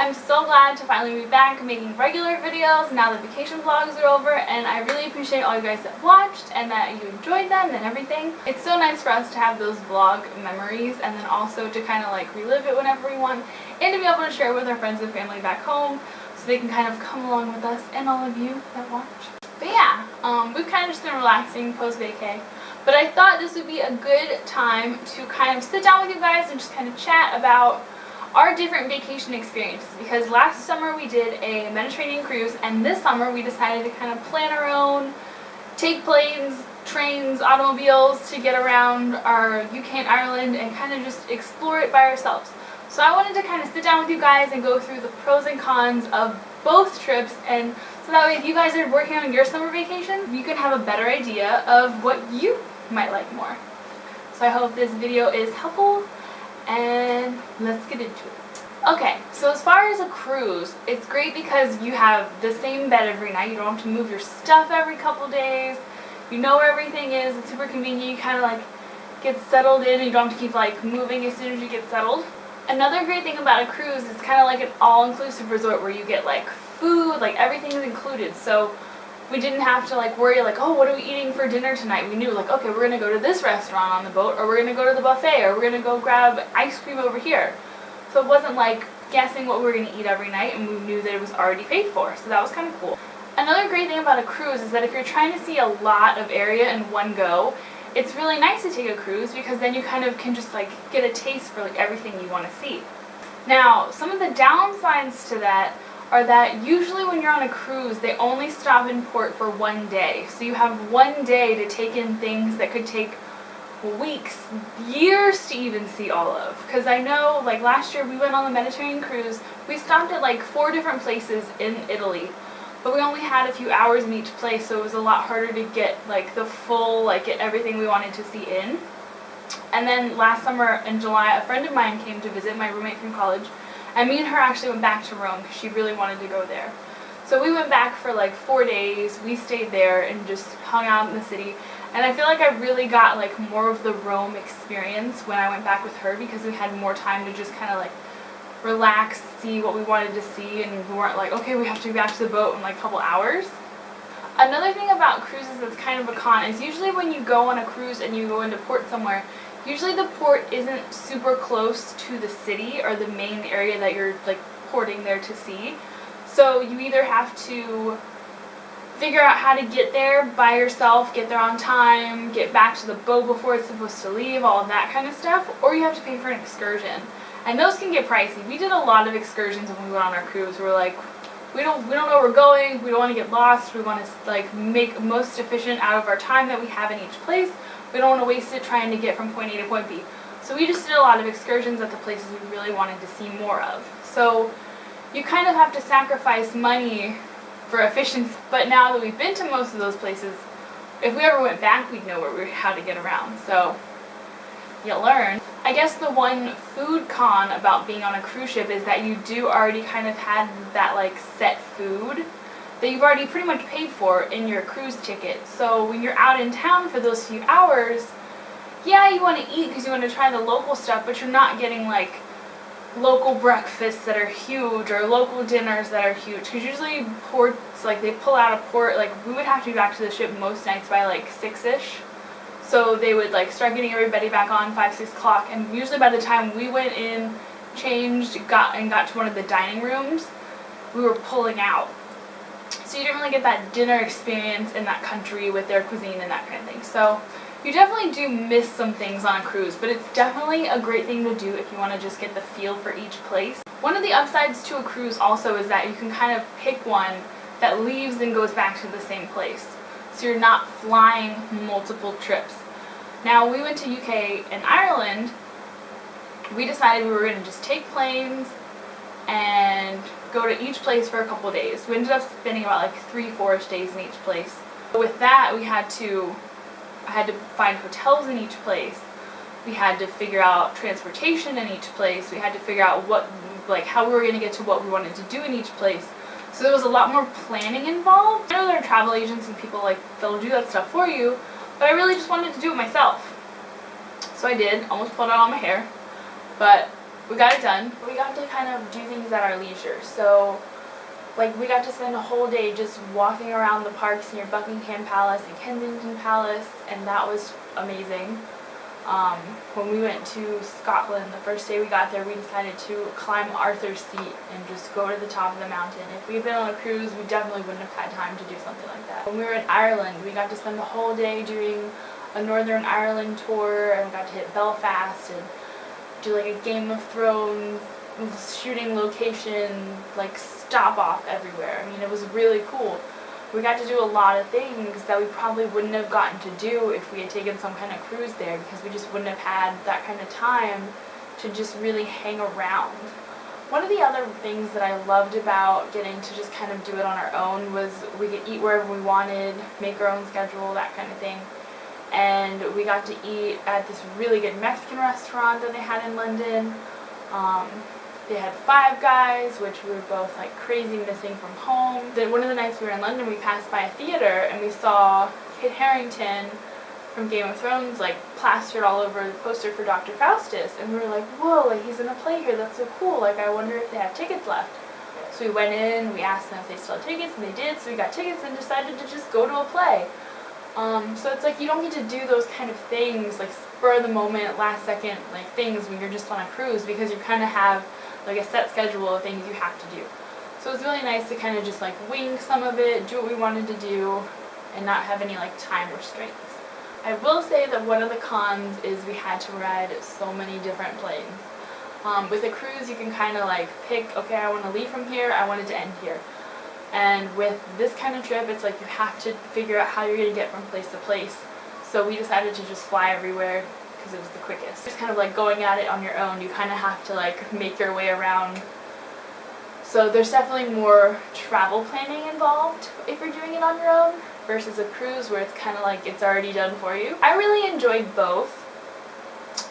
I'm so glad to finally be back making regular videos now that vacation vlogs are over, and I really appreciate all you guys that watched and that you enjoyed them and everything. It's so nice for us to have those vlog memories and then also to kind of like relive it whenever we want and to be able to share it with our friends and family back home so they can kind of come along with us and all of you that watch. But yeah, we've kind of just been relaxing post-vacay. But I thought this would be a good time to kind of sit down with you guys and just kind of chat about our different vacation experiences, because last summer we did a Mediterranean cruise and this summer we decided to kind of plan our own, take planes, trains, automobiles to get around our UK and Ireland and kind of just explore it by ourselves. So I wanted to kind of sit down with you guys and go through the pros and cons of both trips, and so that way if you guys are working on your summer vacation, you can have a better idea of what you might like more. So I hope this video is helpful, and let's get into it. Okay, so as far as a cruise, it's great because you have the same bed every night. You don't have to move your stuff every couple days. You know where everything is. It's super convenient. You kind of like get settled in and you don't have to keep like moving as soon as you get settled. Another great thing about a cruise is kind of like an all-inclusive resort where you get like food, like everything is included. So we didn't have to like worry like, oh, what are we eating for dinner tonight? We knew like, okay, we're going to go to this restaurant on the boat, or we're going to go to the buffet, or we're going to go grab ice cream over here. So it wasn't like guessing what we were going to eat every night, and we knew that it was already paid for. So that was kind of cool. Another great thing about a cruise is that if you're trying to see a lot of area in one go, it's really nice to take a cruise because then you kind of can just like get a taste for like everything you want to see. Now, some of the downsides to that are that usually when you're on a cruise, they only stop in port for one day. So you have one day to take in things that could take weeks, years to even see all of. Because I know, like last year we went on the Mediterranean cruise, we stopped at like 4 different places in Italy, but we only had a few hours in each place, so it was a lot harder to get like the full, like get everything we wanted to see in. And then last summer in July, a friend of mine came to visit, my roommate from college, and me and her actually went back to Rome because she really wanted to go there. So we went back for like 4 days, we stayed there and just hung out in the city. And I feel like I really got like more of the Rome experience when I went back with her because we had more time to just kind of like relax, see what we wanted to see, and we weren't like, okay, we have to be back to the boat in like a couple hours. Another thing about cruises that's kind of a con is usually when you go on a cruise and you go into port somewhere, usually the port isn't super close to the city or the main area that you're like porting there to see. So you either have to figure out how to get there by yourself, get there on time, get back to the boat before it's supposed to leave, all of that kind of stuff, or you have to pay for an excursion. And those can get pricey. We did a lot of excursions when we went on our cruise. We were like, we don't know where we're going, we don't want to get lost, we want to like make most efficient out of our time that we have in each place. We don't want to waste it trying to get from point A to point B. So we just did a lot of excursions at the places we really wanted to see more of. So you kind of have to sacrifice money for efficiency. But now that we've been to most of those places, if we ever went back, we'd know how to get around. So you learn. I guess the one food con about being on a cruise ship is that you do already kind of have that like set food that you've already pretty much paid for in your cruise ticket. So when you're out in town for those few hours, yeah, you want to eat because you want to try the local stuff, but you're not getting like local breakfasts that are huge or local dinners that are huge. Because usually ports, like they pull out of port, like we would have to be back to the ship most nights by like 6-ish. So they would like start getting everybody back on 5-6 o'clock, and usually by the time we went in, changed, got to one of the dining rooms, we were pulling out. So you didn't really get that dinner experience in that country with their cuisine and that kind of thing. So you definitely do miss some things on a cruise, but it's definitely a great thing to do if you want to just get the feel for each place. One of the upsides to a cruise also is that you can kind of pick one that leaves and goes back to the same place. So you're not flying multiple trips. Now we went to UK and Ireland, we decided we were going to just take planes and go to each place for a couple of days. We ended up spending about like 3-4-ish days in each place. With that, I had to find hotels in each place. We had to figure out transportation in each place. We had to figure out how we were going to get to what we wanted to do in each place. So there was a lot more planning involved. I know there are travel agents and people like they'll do that stuff for you, but I really just wanted to do it myself. So I did, almost pulled out all my hair, but we got it done. We got to kind of do things at our leisure. So like we got to spend a whole day just walking around the parks near Buckingham Palace and Kensington Palace, and that was amazing. When we went to Scotland, the first day we got there, we decided to climb Arthur's Seat and just go to the top of the mountain. If we had been on a cruise, we definitely wouldn't have had time to do something like that. When we were in Ireland, we got to spend the whole day doing a Northern Ireland tour, and we got to hit Belfast and do like a Game of Thrones shooting location, like stop off everywhere. I mean, it was really cool. We got to do a lot of things that we probably wouldn't have gotten to do if we had taken some kind of cruise there, because we just wouldn't have had that kind of time to just really hang around. One of the other things that I loved about getting to just kind of do it on our own was we could eat wherever we wanted, make our own schedule, that kind of thing. And we got to eat at this really good Mexican restaurant that they had in London. They had Five Guys, which we were both like crazy missing from home. Then one of the nights we were in London, we passed by a theater and we saw Kit Harington from Game of Thrones like plastered all over the poster for Dr. Faustus, and we were like, whoa, like he's in a play here, that's so cool, like I wonder if they have tickets left. So we went in, we asked them if they still had tickets, and they did, so we got tickets and decided to just go to a play. So it's like you don't get to do those kind of things, like spur of the moment, last second like things when you're just on a cruise, because you kind of have like a set schedule of things you have to do. So it's really nice to kind of just like wing some of it, do what we wanted to do, and not have any like time restraints. I will say that one of the cons is we had to ride so many different planes. With a cruise you can kind of like pick, okay, I want to leave from here, I want it to end here. And with this kind of trip, it's like you have to figure out how you're going to get from place to place. So we decided to just fly everywhere because it was the quickest. Just kind of like going at it on your own, you kind of have to like make your way around. So there's definitely more travel planning involved if you're doing it on your own versus a cruise where it's kind of like it's already done for you. I really enjoyed both.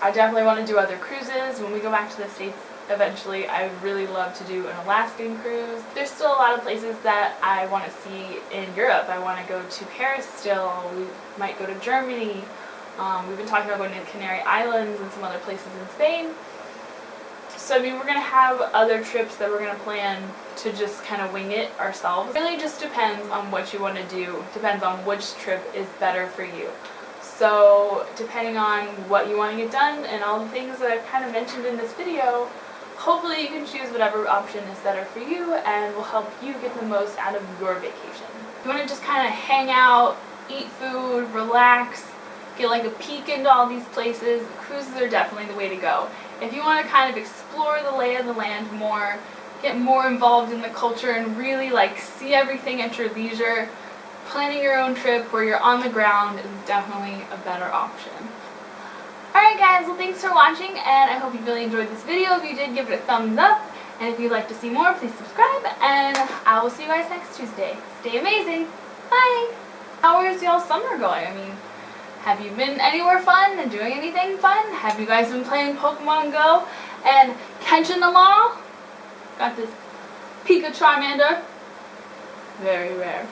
I definitely want to do other cruises. When we go back to the States eventually, I would really love to do an Alaskan cruise. There's still a lot of places that I want to see in Europe. I want to go to Paris still. We might go to Germany. We've been talking about going to the Canary Islands and some other places in Spain. So I mean, we're going to have other trips that we're going to plan to just kind of wing it ourselves. It really just depends on what you want to do. Depends on which trip is better for you. So depending on what you want to get done and all the things that I've kind of mentioned in this video, hopefully you can choose whatever option is better for you and will help you get the most out of your vacation. If you want to just kind of hang out, eat food, relax, get like a peek into all these places, cruises are definitely the way to go. If you want to kind of explore the lay of the land more, get more involved in the culture and really like see everything at your leisure, planning your own trip where you're on the ground is definitely a better option. Alright guys, well thanks for watching, and I hope you really enjoyed this video. If you did, give it a thumbs up, and if you'd like to see more, please subscribe, and I will see you guys next Tuesday. Stay amazing! Bye! How is y'all's summer going? I mean, have you been anywhere fun and doing anything fun? Have you guys been playing Pokemon Go and catching them all? Got this Pika Charmander. Very rare.